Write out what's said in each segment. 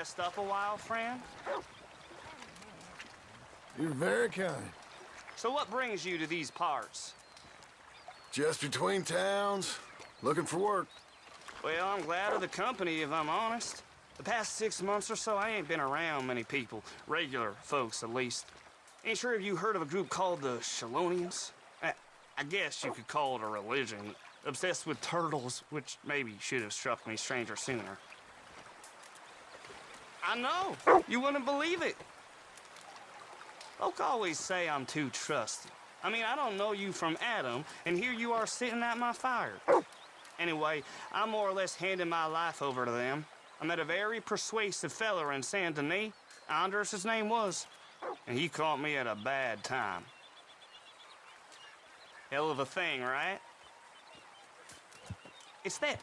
rest up a while, friend? You're very kind. So what brings you to these parts? Just between towns, looking for work. Well, I'm glad of the company, if I'm honest. The past 6 months or so, I ain't been around many people. Regular folks, at least. Ain't sure if you heard of a group called the Shalonians? I guess you could call it a religion. Obsessed with turtles, which maybe should have struck me stranger sooner. I know. You wouldn't believe it. Folk always say I'm too trusting. I mean, I don't know you from Adam, and here you are sitting at my fire. Anyway, I'm more or less handing my life over to them. I met a very persuasive fella in Saint Denis. Anders, his name was. And he caught me at a bad time. Hell of a thing, right? It's that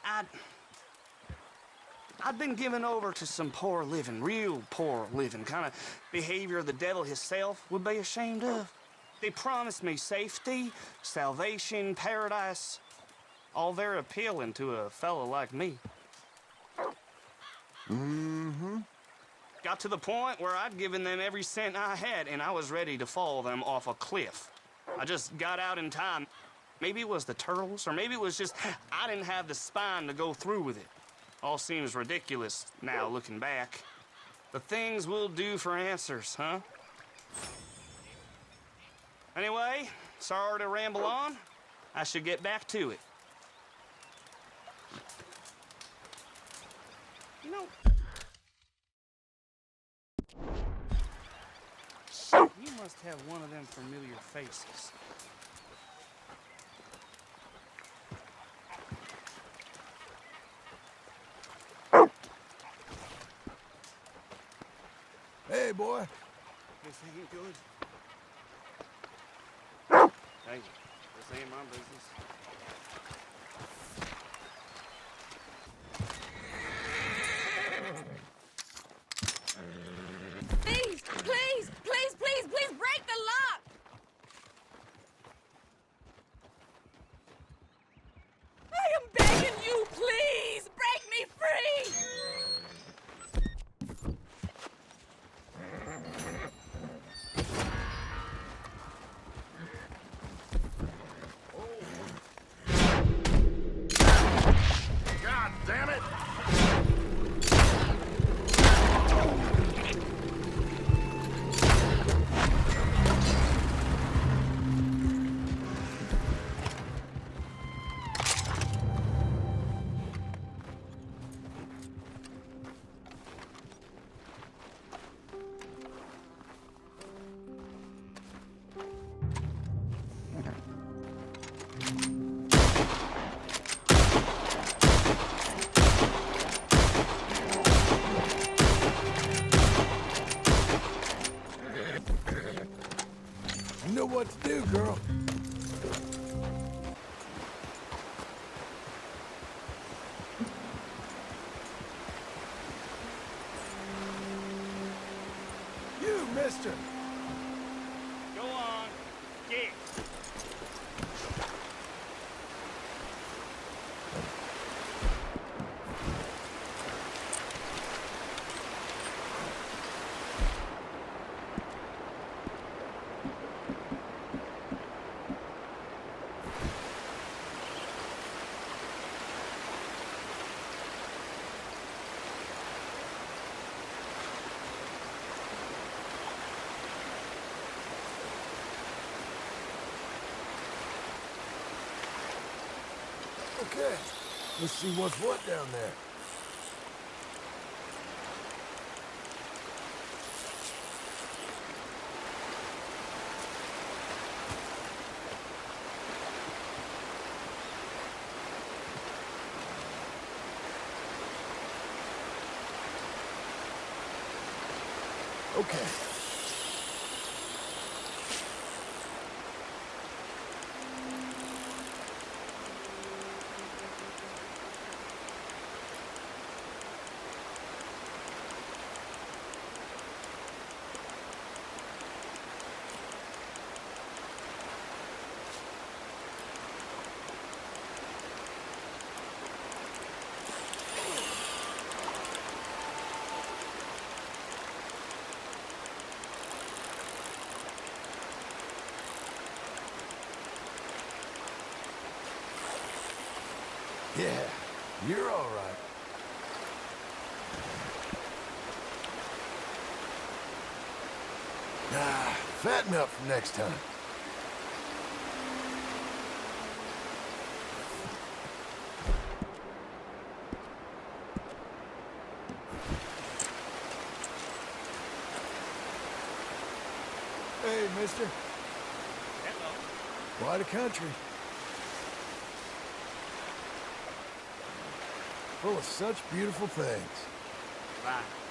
I'd been given over to some poor living, real poor living, kind of behavior the devil himself would be ashamed of. They promised me safety, salvation, paradise, all very appealing to a fellow like me. Mm-hmm. Got to the point where I'd given them every cent I had, and I was ready to follow them off a cliff. I just got out in time. Maybe it was the turtles, or maybe it was just I didn't have the spine to go through with it. All seems ridiculous now, looking back. The things we'll do for answers, huh? Anyway, sorry to ramble on. I should get back to it. You know... Shit, you must have one of them familiar faces. Hey, boy. This ain't good. Hey, this ain't my business. Please, please, please, please, please break the lock! I am begging you, please! Break me free! God damn it! You know what to do, girl. You, mister. Go on. Get. Okay, let's see what's what down there. Okay. Yeah, you're all right. Nah, fatten up for next time. Hey, mister. Hello. Quite a country. Full of such beautiful things. Bye.